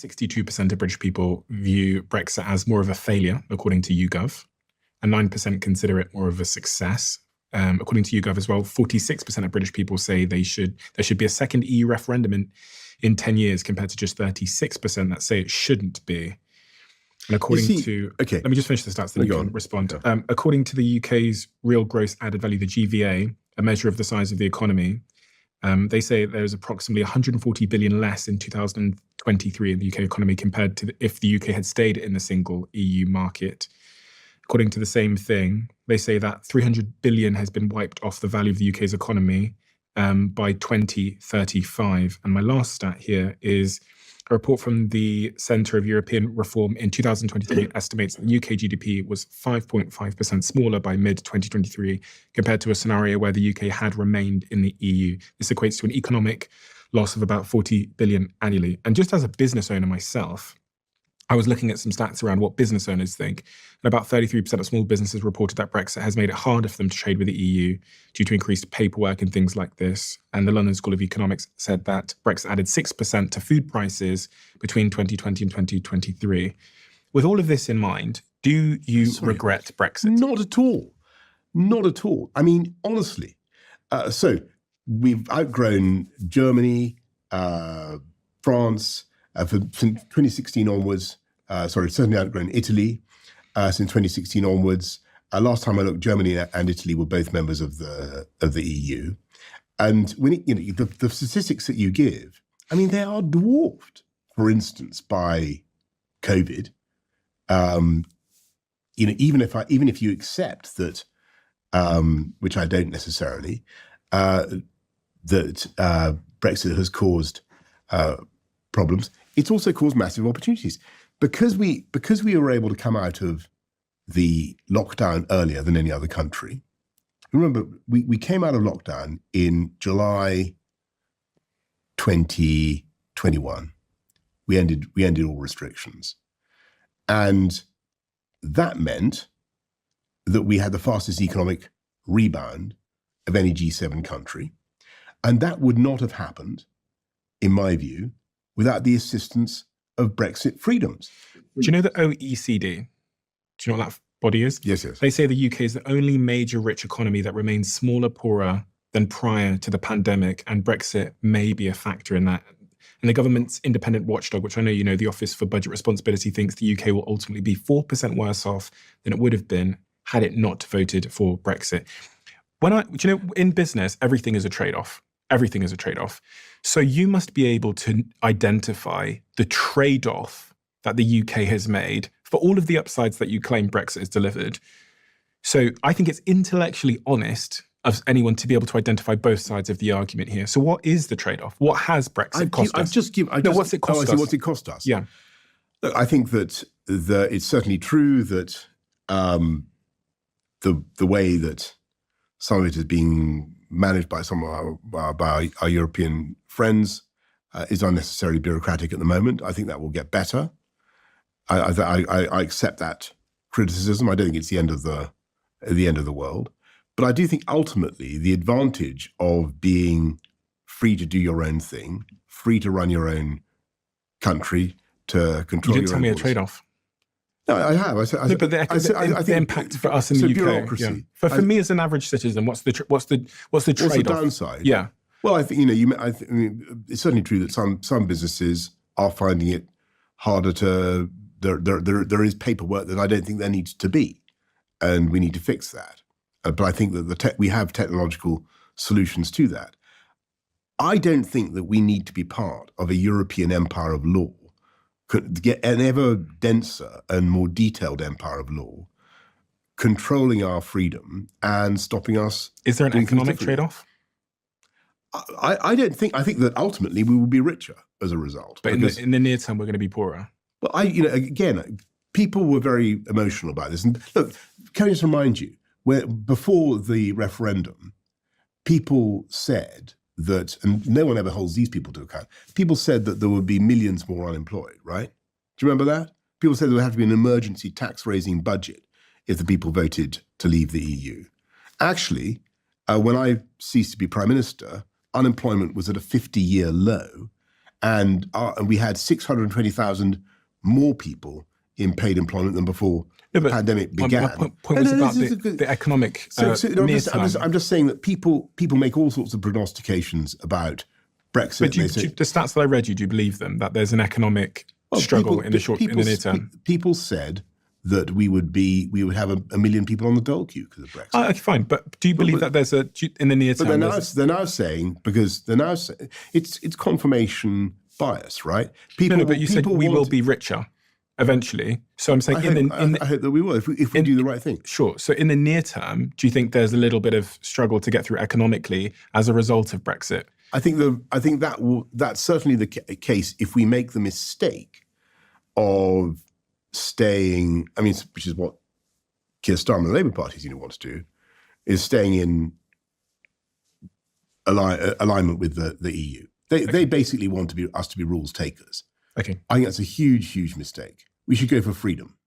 62% of British people view Brexit as more of a failure, according to YouGov, and 9% consider it more of a success. According to YouGov as well, 46% of British people say there should be a second EU referendum in 10 years, compared to just 36% that say it shouldn't be. And according let me just finish the stats, then you can respond. According to the UK's real gross added value, the GVA, a measure of the size of the economy, they say there's approximately 140 billion less in 2023 in the UK economy compared to if the UK had stayed in the single EU market. According to the same thing, they say that 300 billion has been wiped off the value of the UK's economy by 2035. And my last stat here is a report from the Centre of European Reform in 2023 estimates that UK GDP was 5.5% smaller by mid-2023 compared to a scenario where the UK had remained in the EU. This equates to an economic loss of about 40 billion annually. And just as a business owner myself, I was looking at some stats around what business owners think, and about 33% of small businesses reported that Brexit has made it harder for them to trade with the EU due to increased paperwork and things like this. And the London School of Economics said that Brexit added 6% to food prices between 2020 and 2023. With all of this in mind, do you regret Brexit? Not at all. Not at all. I mean, honestly. So we've outgrown Germany, France, from 2016 onwards, certainly outgrown Italy since 2016 onwards. Last time I looked, Germany and Italy were both members of the EU. And when the statistics that you give, I mean, they are dwarfed, for instance, by COVID. Even if you accept that, which I don't necessarily, that Brexit has caused problems, it's also caused massive opportunities because we were able to come out of the lockdown earlier than any other country. Remember, we came out of lockdown in July 2021. We ended all restrictions, and that meant that we had the fastest economic rebound of any G7 country, and that would not have happened, in my view, without the assistance of Brexit freedoms. Do you know the OECD? Do you know what that body is? Yes. They say the UK is the only major rich economy that remains smaller, poorer than prior to the pandemic, and Brexit may be a factor in that. And the government's independent watchdog, which I know you know, the Office for Budget Responsibility, thinks the UK will ultimately be 4% worse off than it would have been had it not voted for Brexit. In business, everything is a trade-off. Everything is a trade-off. So you must be able to identify the trade-off that the UK has made for all of the upsides that you claim Brexit has delivered. So I think it's intellectually honest of anyone to be able to identify both sides of the argument here. So what is the trade-off? What has Brexit cost us? What's it cost us? What's it cost us? Yeah. Look, I think that it's certainly true that the way that some of it is being managed by some of our European friends is unnecessarily bureaucratic at the moment. I think that will get better. I accept that criticism. I don't think it's the end of the world, but I do think ultimately the advantage of being free to do your own thing, free to run your own country, to control. You didn't tell me a trade-off. No, I have. I think the impact for us in the UK. Bureaucracy. Yeah. For me as an average citizen, what's the trade-off? What's the downside? Yeah. Well, I think it's certainly true that some businesses are finding it harder to. There is paperwork that I don't think there needs to be, and we need to fix that. But I think that we have technological solutions to that. I don't think that we need to be part of a European empire of law. Could get an ever denser and more detailed empire of law, controlling our freedom and stopping us. Is there an economic trade-off? I don't think. I think that ultimately we will be richer as a result. But in the near term, we're going to be poorer. Well, again, people were very emotional about this. And look, can I just remind you, before the referendum, people said that, and no one ever holds these people to account, people said that there would be millions more unemployed, right? Do you remember that? People said there would have to be an emergency tax-raising budget if the people voted to leave the EU. Actually, when I ceased to be Prime Minister, unemployment was at a 50-year low, and we had 620,000 more people in paid employment than before the pandemic began. My point was about the economic near term. I'm just saying that people make all sorts of prognostications about Brexit. But the stats that I read, do you believe them, that there's an economic struggle in the near term? People said that we would have a million people on the dole queue because of Brexit. Okay, fine. But do you believe that there's in the near term? But they're now saying it's confirmation bias, right? But you said we will be richer eventually. So I'm saying I hope that we will if we do the right thing. Sure. So in the near term, do you think there's a little bit of struggle to get through economically as a result of Brexit? I think that's certainly the case if we make the mistake of staying. I mean, which is what Keir Starmer and the Labour Party want to do, is staying in alignment with the EU. They basically want us to be rules takers. Okay. I think that's a huge, huge mistake. We should go for freedom.